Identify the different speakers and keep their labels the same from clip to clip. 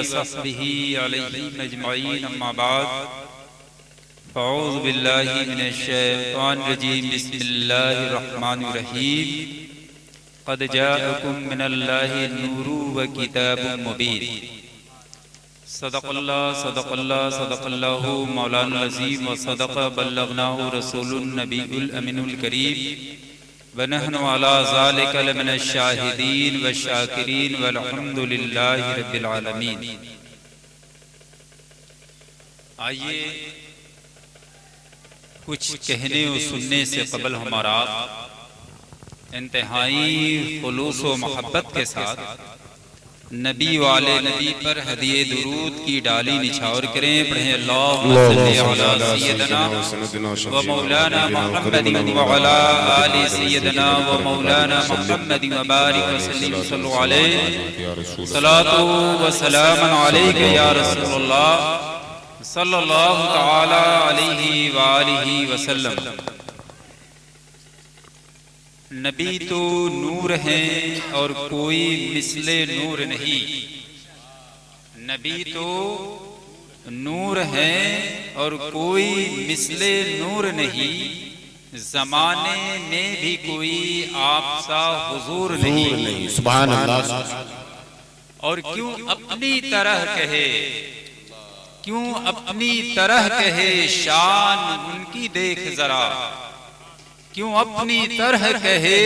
Speaker 1: وصحبه عليهم أجمعين أما بعد فأعوذ بالله من الشيطان الرجيم بسم الله الرحمن الرحيم قد جاءكم من الله النور وكتاب مبين صدق الله مولانا العظيم وصدق بلغناه رسول النبي الأمين الكريم ونحن على ذلك لمن الشاهدين والشاكرين والحمد لله رب العالمين۔ آئیے کچھ کہنے و سننے سے قبل ہمارا انتہائی خلوص و محبت کے ساتھ نبی والے نبی پر ہدیہ درود کی ڈالی نچھاور کریں۔ پڑھیں اللہم صلی علی سیدنا و مولانا محمد وعلا آل سیدنا و مولانا محمد وبارک وسلم صلی علیہ صلاة و سلام علیک یا رسول اللہ صلی اللہ تعالی علیہ وآلہ وسلم۔ نبی تو نور ہیں اور کوئی مثل نور نہیں، نبی تو نور ہیں اور کوئی مثل نور نہیں، زمانے میں بھی کوئی آپ سا حضور نہیں۔
Speaker 2: سبحان اللہ۔
Speaker 1: اور کیوں اپنی طرح کہے، کیوں اپنی طرح کہے شان ان کی دیکھ ذرا، کیوں اپنی طرح کہے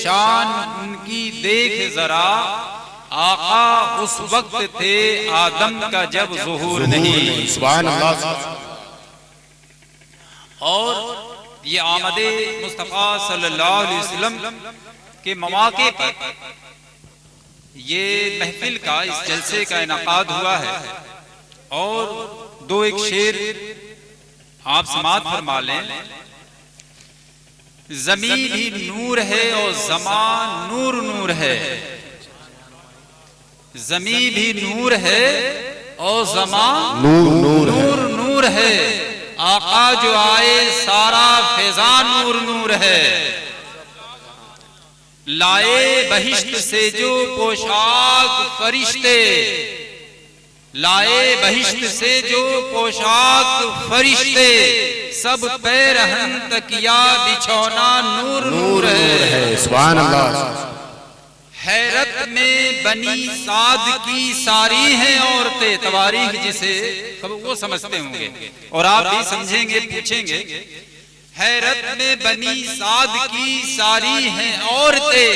Speaker 1: شان ان کی دیکھ ذرا، آقا اس وقت تھے آدم کا جب ظہور نہیں۔
Speaker 2: سبحان اللہ۔
Speaker 1: اور یہ آمد مصطفیٰ صلی اللہ علیہ وسلم کے مواقع پر یہ محفل کا اس جلسے کا انعقاد ہوا ہے، اور دو ایک شعر آپ سماعت فرما لیں۔ زمین بھی نور ہے اور زمان نور نور ہے، زمین بھی نور ہے اور زمان نور نور ہے، آقا جو آئے سارا فیضان نور نور ہے، لائے بہشت سے جو پوشاک فرشتے، لائے بہشت سے جو پوشاک فرشتے، سب پیرہن تکیا بچھونا نور نور ہے۔
Speaker 2: سبحان اللہ۔
Speaker 1: حیرت میں بنی سعد کی ساری ہیں عورتیں، تواریخ جسے وہ سمجھتے ہوں گے اور آپ بھی سمجھیں گے، پوچھیں گے۔ حیرت میں بنی سعد کی ساری ہیں عورتیں،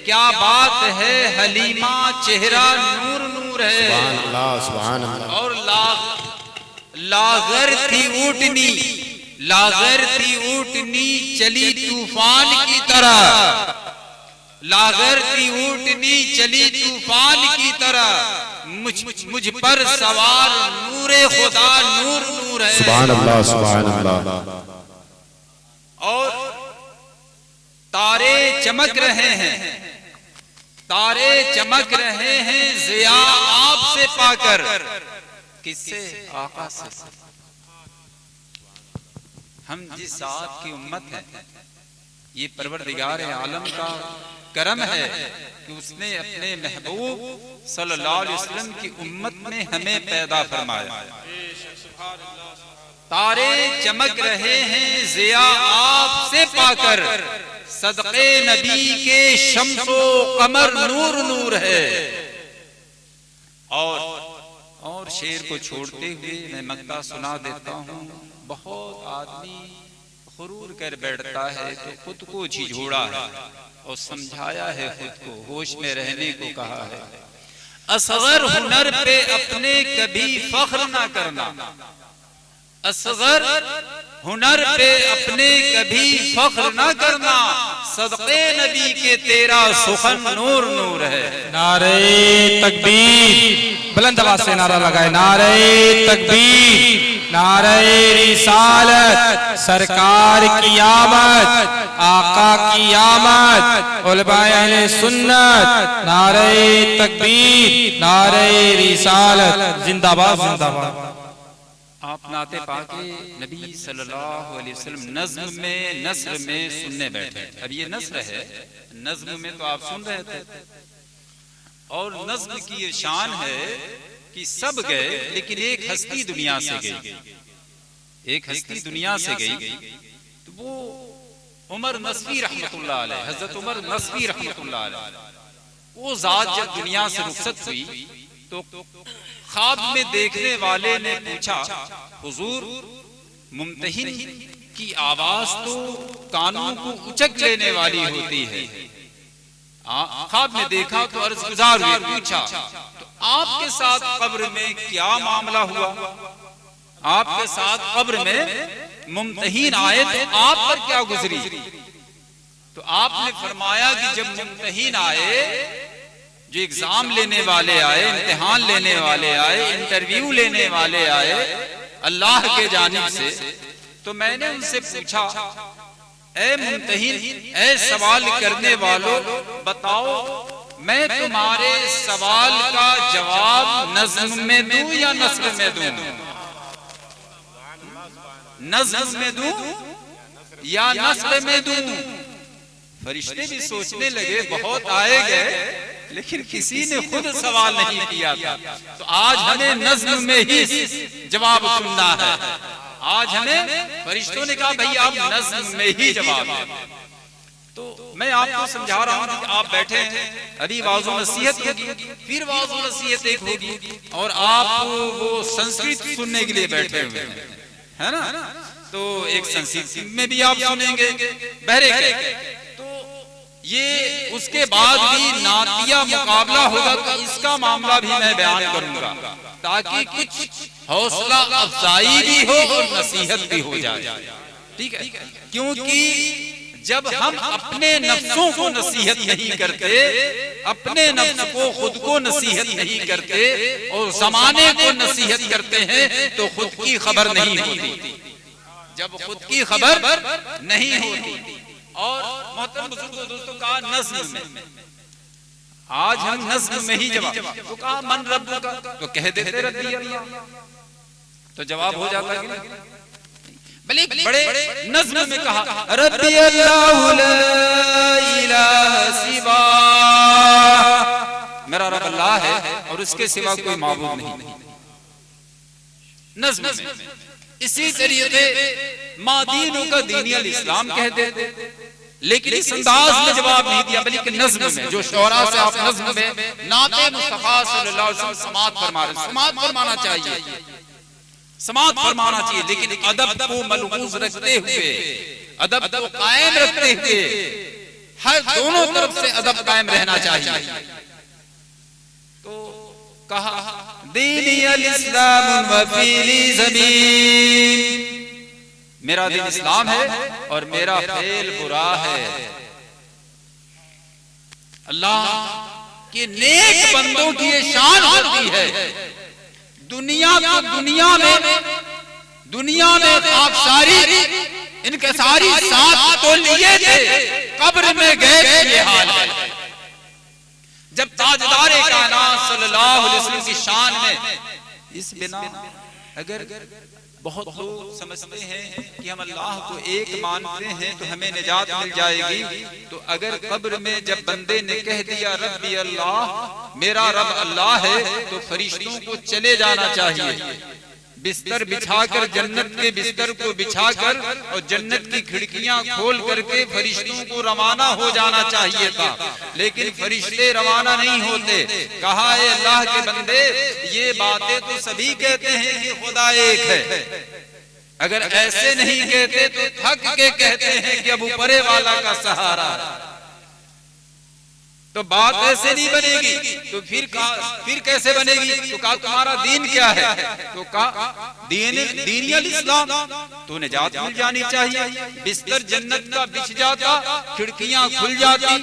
Speaker 1: کیا بات ہے حلیمہ چہرہ نور نور ہے۔
Speaker 2: سبحان اللہ سبحان اللہ۔
Speaker 1: اور لاغر تھی اونٹنی، لاغر تھی اونٹنی چلی طوفان کی طرح، لاغر تھی اونٹنی چلی طوفان کی طرح، مجھ پر سوار نور خدا نور نور ہے۔
Speaker 2: سبحان اللہ سبحان اللہ۔
Speaker 1: اور تارے چمک رہے ہیں، تارے چمک رہے ہیں ضیاء آپ سے پا کر، کس سے؟ آقا سے۔ ہم جس ذات کی امت ہیں، یہ پروردگار عالم کا کرم ہے کہ اس نے اپنے محبوب صلی اللہ علیہ وسلم کی امت میں ہمیں پیدا فرمایا۔ تارے چمک رہے ہیں ضیاء آپ سے پا کر، صدقے نبی کے شمس و قمر نور نور ہے۔ اور شعر کو چھوڑتے ہوئے میں مقطع سنا دیتا ہوں۔ بہت آدمی غرور کر بیٹھتا ہے تو خود کو جھجھوڑا ہے اور سمجھایا ہے، خود کو ہوش میں رہنے کو کہا ہے۔ اصغر ہنر پہ اپنے کبھی فخر نہ کرنا، اصغر ہنر پہ اپنے کبھی فخر نہ کرنا، صدقے نبی کے تیرا سخن نور نور ہے۔
Speaker 3: نعرہ تکبیر، بلند آواز سے نعرہ لگائے، نعرہ تکبیر، نعرہ رسالت، سرکار کی آمد، آقا کی آمد، علماء اہل سنت، نعرہ تکبیر، نعرہ رسالت، زندہ باد زندہ باد۔
Speaker 1: آپ نعت پاک نبی صلی اللہ علیہ وسلم نظم میں نثر میں سننے بیٹھے۔ اب یہ نثر ہے، نظم میں تو آپ سن رہے تھے، اور نظم کی یہ شان ہے کہ سب گئے لیکن ایک ہستی دنیا سے گئی، ایک ہستی دنیا سے گئی، تو وہ عمر نصفی رحمت اللہ علیہ، حضرت عمر نصفی رحمت اللہ علیہ، وہ ذات جب دنیا سے رخصت ہوئی تو خواب میں دیکھنے والے نے پوچھا حضور ممتحن کی آواز تو کانوں کو اچک لینے والی ہوتی ہے، خواب میں دیکھا تو عرض گزار ہوئے، پوچھا تو آپ کے ساتھ قبر میں کیا معاملہ ہوا؟ آپ کے ساتھ قبر میں ممتحن آئے تو آپ پر کیا گزری؟ تو آپ نے فرمایا کہ جب ممتحن آئے، جو ایگزام لینے والے آئے، امتحان لینے والے آئے، انٹرویو لینے والے آئے اللہ کے جانب سے، تو میں نے ان سے پوچھا اے ممتحن، اے سوال کرنے والوں، بتاؤ میں تمہارے سوال کا جواب نظم میں دوں یا نثر میں دوں؟ نظم میں دوں یا نثر میں دوں؟ فرشتے بھی سوچنے لگے، بہت آئے گئے لیکن کسی نے خود سوال نہیں کیا تھا، تو آج ہمیں نظم میں ہی جواب سننا ہے۔ آج ہمیں فرشتوں نے کہا بھئی آپ نظم میں ہی جواب دیں۔ تو میں آپ کو سمجھا رہا ہوں کہ آپ بیٹھے ہیں، ابھی واعظ و نصیحت ہوگی، پھر واعظ و نصیحت ایک ہوگی، اور آپ وہ سنسکرت سننے کے لیے بیٹھے ہوئے ہیں، ہے نا؟ تو ایک سنسکرت میں بھی آپ سنیں گے، بہرے کے تو یہ اس کے بعد بھی نعتیہ مقابلہ ہوگا، تو اس کا معاملہ بھی میں بیان کروں گا تاکہ کچھ حوصلہ افزائی بھی ہو اور نصیحت بھی ہو جائے، ٹھیک ہے؟ کیونکہ جب ہم اپنے نفسوں کو نصیحت نہیں کرتے، اپنے نفس کو خود کو نصیحت نہیں کرتے اور زمانے کو نصیحت کرتے ہیں تو خود کی خبر نہیں ہوتی، جب خود کی خبر نہیں ہوتی۔ اور محترم بزرگوں دوستوں کہا نظم میں، آج ہم نظم میں ہی جواب، تو کہا من رب کا، تو کہہ دیتے ربی اللہ، تو جواب ہو جاتا ہے، بلکہ بڑے نظم میں کہا ربی اللہ لا الہ سوا، میرا رب اللہ ہے اور اس کے سوا کوئی معبود نہیں، نظم میں۔ اسی طریقے ما دینوں کا دینی الاسلام کہہ دیتے، لیکن اس انداز میں جواب نہیں دیا، بلکہ نظم میں، جو شعراء سے آپ نظم میں نعت مصطفیٰ صلی اللہ علیہ وسلم سماعت فرما رہے ہیں، سماعت فرمانا چاہیے، سماعت فرمانا چاہیے، لیکن ادب کو ملحوظ رکھتے ہوئے، ادب کو قائم رکھتے ہوئے، ہر دونوں طرف سے ادب قائم رہنا چاہیے۔ تو کہا دینی الاسلام وفیلی زمین، میرا دین اسلام ہے اور میرا فعل برا ہے۔ اللہ کے نیک بندوں کی یہ شان ہوتی ہے، دنیا میں خاکساری ان کے ساری ساتھ تو لیے تھے، قبر میں گئے یہ حال ہے۔ جب تاجدار کائنات صلی اللہ علیہ وسلم کی شان میں اس بنا، اگر بہت لوگ سمجھتے ہیں کہ ہم اللہ کو ایک مانتے ہیں تو ہمیں نجات مل جائے گی، تو اگر قبر میں جب بندے نے کہہ دیا ربی اللہ، میرا رب اللہ ہے، تو فرشتوں کو چلے جانا چاہیے، بستر بچھا کر، جنت کے بستر کو بچھا کر اور جنت کی کھڑکیاں کھول کر کے فرشتوں کو روانہ ہو جانا چاہیے تھا، لیکن فرشتے روانہ نہیں ہوتے۔ کہا اے اللہ کے بندے، یہ باتیں تو سبھی کہتے ہیں کہ خدا ایک ہے، اگر ایسے نہیں کہتے تو تھک کے کہتے ہیں کہ اب اوپرے والا کا سہارا، تو بات ایسے نہیں بنے گی، تو پھر کیسے بنے گی؟ تو کہا تمہارا دین کیا ہے؟ تو کہا دینی الاسلام، تو نجات مل جانی چاہیے، بستر جنت کا بچھ جاتا، کھڑکیاں کھل جاتی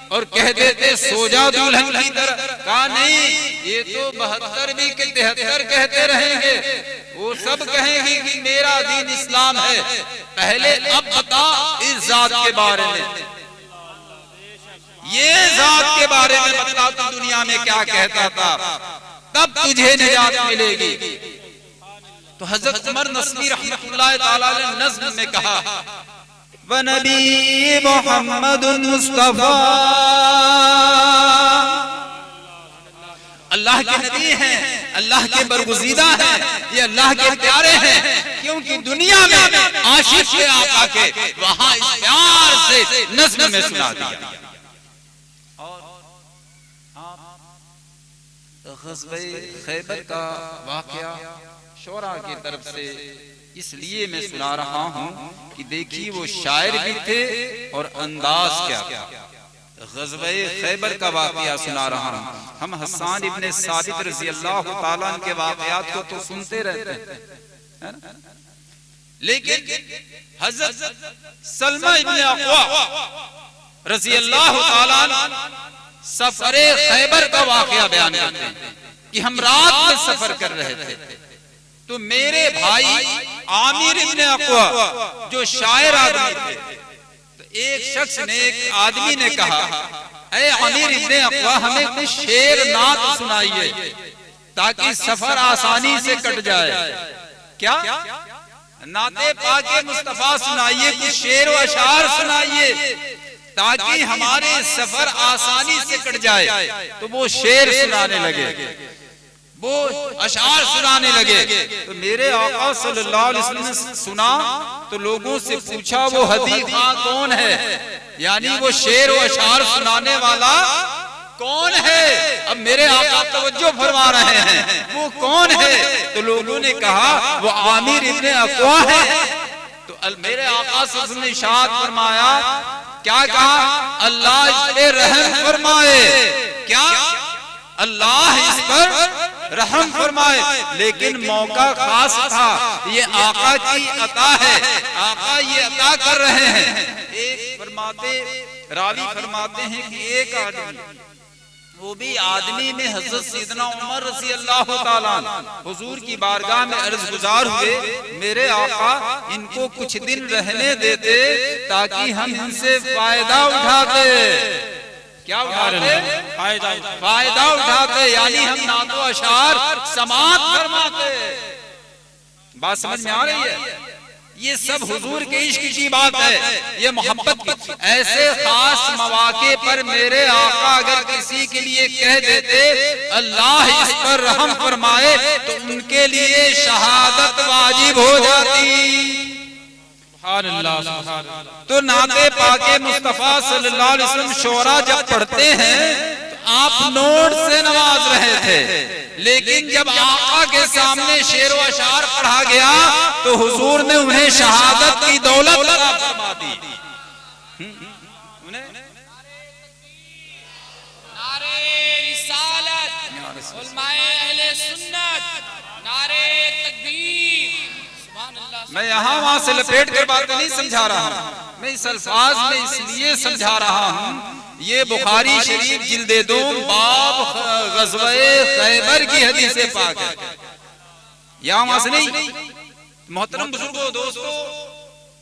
Speaker 1: اور کہہ دیتے سو جا دلہن کی طرح۔ کہا نہیں، یہ تو 72 بھی کہ 73 کہتے رہیں گے، وہ سب کہیں گے کہ میرا دین اسلام ہے۔ پہلے اب بتا اس ذات کے بارے میں، یہ ذات کے بارے میں بتا تو دنیا میں کیا کہتا تھا، تب تجھے نجات ملے گی۔ تو حضرت عمر نصفی رحمت اللہ تعالی علیہ نظم میں کہا وَنَبِي مُحَمَّدٌ مُصْطَفَى، اللہ کے نبی ہیں، اللہ کے برگزیدہ ہیں، یہ اللہ کے پیارے ہیں، کیونکہ دنیا میں عاشق کے آقا کے وہاں اس پیار سے نظم میں سنا دیا۔ اور غزوہ خیبر کا واقعہ شعراء کی طرف سے اس لیے میں سنا رہا ہوں کہ دیکھیے وہ شاعر بھی تھے اور انداز کیا تھا۔ غزوہ خیبر کا واقعہ سنا رہا ہوں۔ ہم حسان ابن ثابت رضی اللہ تعالیٰ عنہ کے واقعات کو تو سنتے رہتے ہیں، لیکن حضرت سلمہ ابن اقوا رضی اللہ تعالیٰ عنہ سفر خیبر کا واقعہ بیان کرتے ہیں کہ ہم رات میں سفر کر رہے تھے، تو میرے بھائی عامر ابن اقوا جو شاعر آدمی تھے، تو ایک شخص نے، ایک آدمی نے کہا، اے عامر ابن اقوا ہمیں کوئی شعر نعت سنائیے تاکہ سفر آسانی سے کٹ جائے۔ کیا؟ نعت پاک مصطفیٰ سنائیے، کچھ شعر و اشعار سنائیے تاکہ ہمارے سفر آسانی سے کٹ جائے۔ تو وہ شعر سنانے لگے، وہ اشعار سنانے لگے، تو میرے آقا صلی اللہ علیہ وسلم نے سنا تو لوگوں سے پوچھا وہ حدیث کون ہے، یعنی وہ شعر و اشعار سنانے والا کون ہے؟ اب میرے آقا توجہ فرما رہے ہیں، وہ کون ہے؟ تو لوگوں نے کہا وہ عامر ابن اقوا ہے۔ تو میرے آقا صلی اللہ علیہ وسلم نے ارشاد فرمایا، کیا کہا؟ اللہ اس پہ رحم فرمائے، کیا؟ اللہ اس پر رحم فرمائے۔ لیکن موقع خاص تھا، یہ آقا کی عطا ہے، آقا یہ عطا کر رہے ہیں۔ ایک راوی فرماتے ہیں کہ ایک آدمی، وہ بھی آدمی میں حضرت سیدنا عمر رضی اللہ تعالیٰ حضور کی بارگاہ میں عرض گزار ہوئے، میرے آقا ان کو کچھ دن رہنے دیتے تاکہ ہم ان سے فائدہ اٹھاتے۔ کیا اٹھاتے؟ فائدہ اٹھاتے، یعنی ہم نعت و اشعار سماعت فرماتے۔ بات سمجھ میں آ رہی ہے؟ یہ سب حضور کے عشق کی بات ہے، یہ محبت کی۔ ایسے خاص مواقع پر میرے آقا اگر کسی کے لیے کہہ دیتے اللہ اس پر رحم فرمائے تو ان کے لیے شہادت واجب ہو جاتی۔
Speaker 3: سبحان اللہ، سبحان اللہ۔
Speaker 1: تو نعت پاک مصطفیٰ صلی اللہ علیہ وسلم شعرا جب پڑھتے ہیں تو آپ نوٹ سے نواز رہے تھے، لیکن جب آقا کے سامنے شعر و اشعار پڑھا گیا تو حضور نے انہیں شہادت کی دولت عطا فرما دی۔
Speaker 3: نعرہ رسالت، علماء اہل سنت، نعرہ تکبیر، سبحان اللہ۔
Speaker 1: میں یہاں وہاں سے لپیٹ کر باتیں نہیں سمجھا رہا ہوں، میں اس الفاظ میں اس لیے سمجھا رہا ہوں، یہ بخاری شریف جلد 2 باب غزوہ خیبر کی حدیث پاک ہے، یہاں وہاں سے نہیں۔ محترم بزرگوں، دوستو،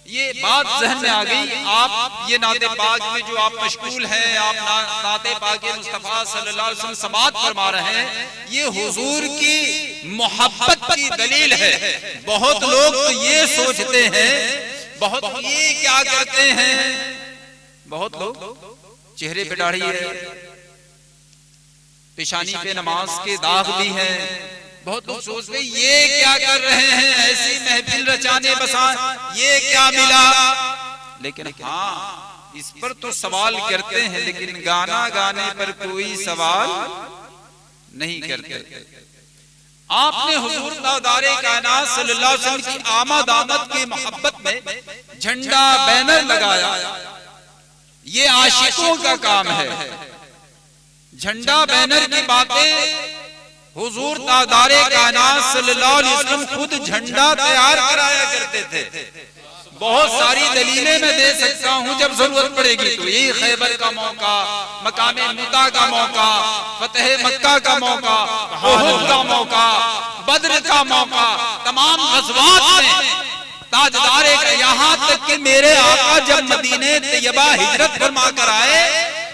Speaker 1: یہ بات ذہن میں آ گئی۔ آپ یہ نعت پاک میں جو آپ مشغول ہیں، آپ نعت پاک مصطفیٰ صلی اللہ علیہ وسلم سماعت فرما رہے ہیں، یہ حضور کی محبت کی دلیل ہے۔ بہت لوگ تو یہ سوچتے ہیں، بہت یہ کیا کرتے ہیں، بہت لوگ چہرے پہ داڑھی ہے، پیشانی پہ نماز کے داغ بھی ہیں، بہت لوگ سوچتے ہیں یہ کیا کر رہے ہیں، ایسی محفل رچانے بسان یہ کیا ملا۔ لیکن ہاں اس پر تو سوال کرتے ہیں، لیکن گانا گانے پر کوئی سوال نہیں کرتے۔ آپ نے حضور تاجدار کائنات صلی اللہ علیہ وسلم کی آمد کی محبت میں جھنڈا بینر لگایا، یہ عاشقوں کا کام ہے۔ جھنڈا بینر کی باتیں حضور تاجدار کائنات صلی اللہ علیہ وسلم خود جھنڈا تیار کرایا کرتے تھے۔ بہت ساری دلیلیں میں دے سکتا ہوں، جب ضرورت پڑے گی تو یہی خیبر کا موقع، مقام مؤتہ کا موقع، فتح مکہ کا موقع، احد کا موقع، بدر کا موقع، تمام غزوات میں تاجدار کا، یہاں تک کہ میرے آقا جب مدینہ طیبہ ہجرت فرما کر آئے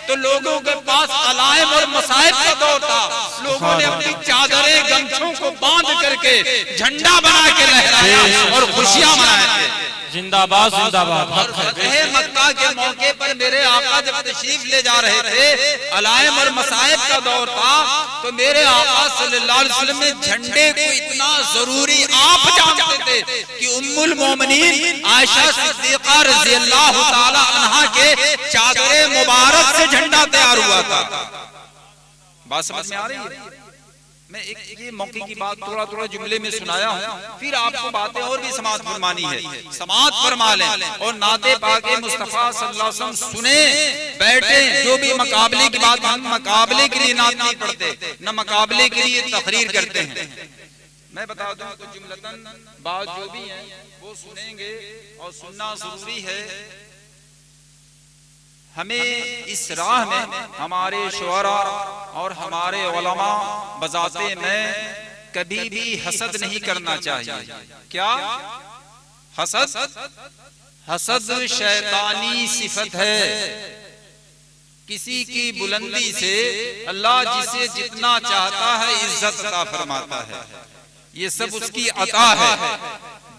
Speaker 1: تو لوگوں کے پاس علائم اور مصائب کا دور تھا، لوگوں نے اپنی چادریں گمچھوں کو باندھ کر کے جھنڈا بنا کے لہرایا اور خوشیاں منائے تھے۔
Speaker 4: زندہ باد زندہ باد.
Speaker 1: اور فتح مکہ کے موقع پر میرے آقا جب تشریف لے جا رہے تھے، علائم اور مصائب کا دور تھا، تو میرے آقا صلی اللہ علیہ وسلم نے جھنڈے کو اتنا ضروری آپ جانتے تھے کہ ام المومنین عائشہ صدیقہ رضی اللہ تعالی عنہا کے چادر مبارک سے جھنڈا تیار ہوا تھا. بات سمجھ میں آ رہی ہے؟ میں ایک یہ موقع کی بات تھوڑا جملے میں سنایا ہوں، پھر آپ کو باتیں اور بھی سماعت فرمانی ہے، سماعت فرما لیں اور نعت پاک مصطفیٰ صلی اللہ علیہ وسلم سنیں، بیٹھیں. جو بھی مقابلے کی بات، ہم مقابلے کے لیے نعت نہیں پڑھتے، نہ مقابلے کے لیے تقریر کرتے ہیں. میں بتا دوں تو جملتاً بات جو بھی ہیں وہ سنیں گے اور سننا ضروری ہے. ہمیں اس راہ میں ہمارے شعراء اور ہمارے علماء بذات میں کبھی بھی حسد نہیں کرنا چاہیے. کیا حسد شیطانی صفت ہے. کسی کی بلندی سے اللہ جسے جتنا چاہتا ہے عزت عطا فرماتا ہے. یہ سب اس کی عطا ہے.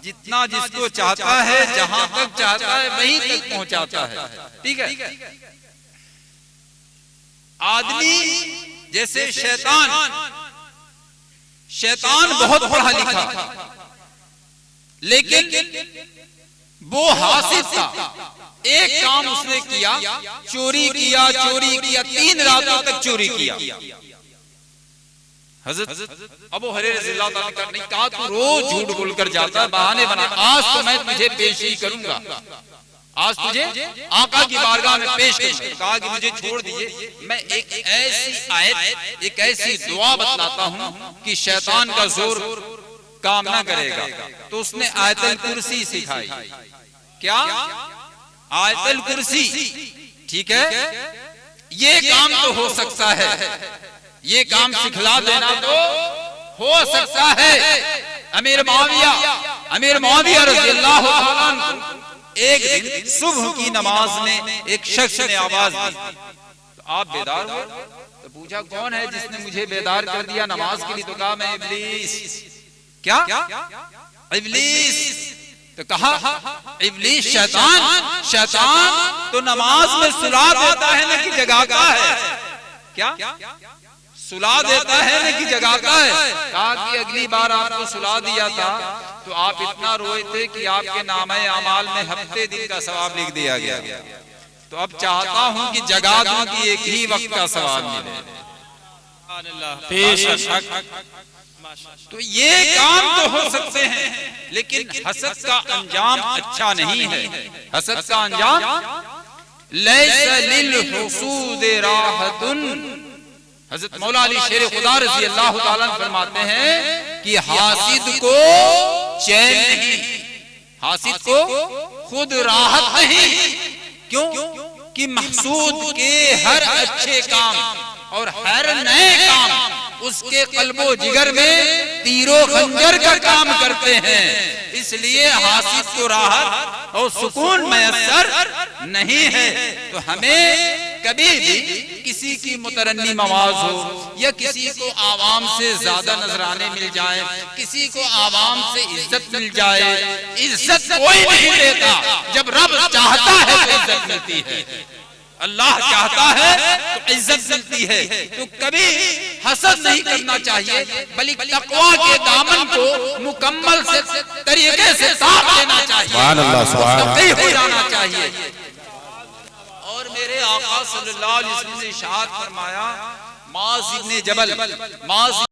Speaker 1: جتنا جس کو چاہتا ہے، جہاں تک چاہتا ہے وہیں تک پہنچاتا ہے. ٹھیک ہے؟ آدمی جیسے شیطان بہت پڑھا لکھا، لیکن وہ حاسد تھا. ایک کام اس نے کیا، چوری کیا 3 راتوں تک چوری کیا. حضرت ابو ہریرہ رضی اللہ تعالیٰ نے کہا تو روز جھوٹ بول کر جاتا ہے، بہانے بنا، آج تو میں تجھے پیشی کروں گا، آج تجھے آقا کی بارگاہ میں پیش کروں گا. کہا کہ مجھے چھوڑ دیجئے، میں ایک ایسی آیت، ایک ایسی دعا بتلاتا ہوں کہ شیطان کا زور کام نہ کرے گا. تو اس نے آیت الکرسی سکھائی. کیا؟ آیت الکرسی. ٹھیک ہے؟ یہ کام تو ہو سکتا ہے، یہ کام سکھلا دینا تو ہو سکتا ہے. امیر معاویہ رضی اللہ عنہ ایک دن صبح کی نماز میں ایک شخص نے آواز دی، تو آپ بیدار ہوئے. تو پوچھا کون ہے جس نے مجھے بیدار کر دیا نماز کے لیے؟ تو کہا میں ابلیس. کیا؟ ابلیس. تو کہا ابلیس شیطان تو نماز میں سلا دیتا ہے نہ کہ جگاتا ہے. کیا؟ سلا دیتا ہے نہ کہ جگاتا ہے. کہا کہ اگلی بار آپ کو سلا دیا تھا تو آپ اتنا روئے تھے کہ آپ کے نامہ اعمال میں ہفتے دن کا ثواب لکھ دیا گیا. تو اب چاہتا ہوں کہ جگا دوں کہ ایک ہی وقت کا ثواب ملے. تو یہ کام تو ہو سکتے ہیں، لیکن حسد کا انجام اچھا نہیں ہے. حسد کا انجام لیس للحسود راحت. حضرت مولا علی شیر خدا رضی اللہ تعالیٰ فرماتے ہیں کہ حاسد کو چین نہیں، حاسد کو خود راحت نہیں. کیوں؟ کہ محسود کے ہر اچھے کام اور ہر نئے کام اس کے قلب و جگر میں تیر و خنجر کا کام کرتے ہیں. اس لیے حاسد کو راحت اور سکون میسر نہیں ہے. تو ہمیں کبھی بھی کسی کی مترنم آواز ہو یا کسی کو عوام سے زیادہ نذرانے مل جائیں، کسی کو عوام سے عزت مل جائے، عزت کوئی نہیں دیتا. جب رب چاہتا ہے تو عزت ملتی ہے، اللہ چاہتا ہے تو عزت ملتی ہے. تو کبھی حسد نہیں کرنا چاہیے، بلکہ تقویٰ کے دامن کو مکمل سے طریقے سے تاپ لینا چاہیے، تقی ہو جانا چاہیے. اور میرے آقا صلی اللہ علیہ وسلم نے ارشاد فرمایا، معاذ ابن جبل